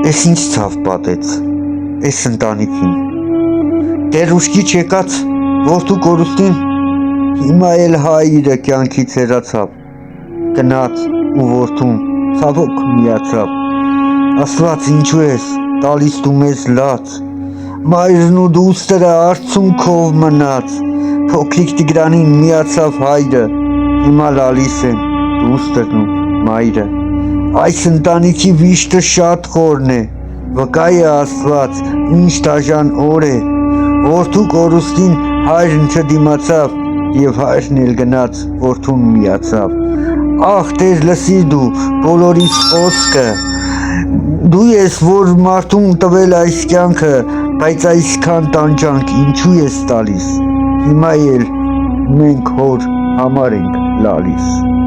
Էս ինչ ցավ պատեց, էս ընտանիքին, դեր ուշքի չեկած, որդու կորուստին, հիմա էլ հայրը կյանքից հեռացավ, գնաց ու որդուն ցավոք միացավ, ասված ինչու ես տալիս դու մեզ լաց, մայրն ու դուստրը արցունքով մնաց, փոքրիկ Տիգրանին միացավ հայրը, հիմա լալիս են դուստրն ու մայրը, այս ընտանիքի վիշտը շատ խորն է, վկա է Աստված, ինչ դաժան օր է, որդու կորուստին հայրն չդիմացավ և հայրն էլ գնաց որդուն միացավ, ախ Տեր լսիր դու բոլորիս խոսքը, դու ես որ մարդուն տվել այս կյանքը, բայց այսքան տանջանք ինչու ես տալիս, հիմա էլ մենք հոր համար ենք լալիս։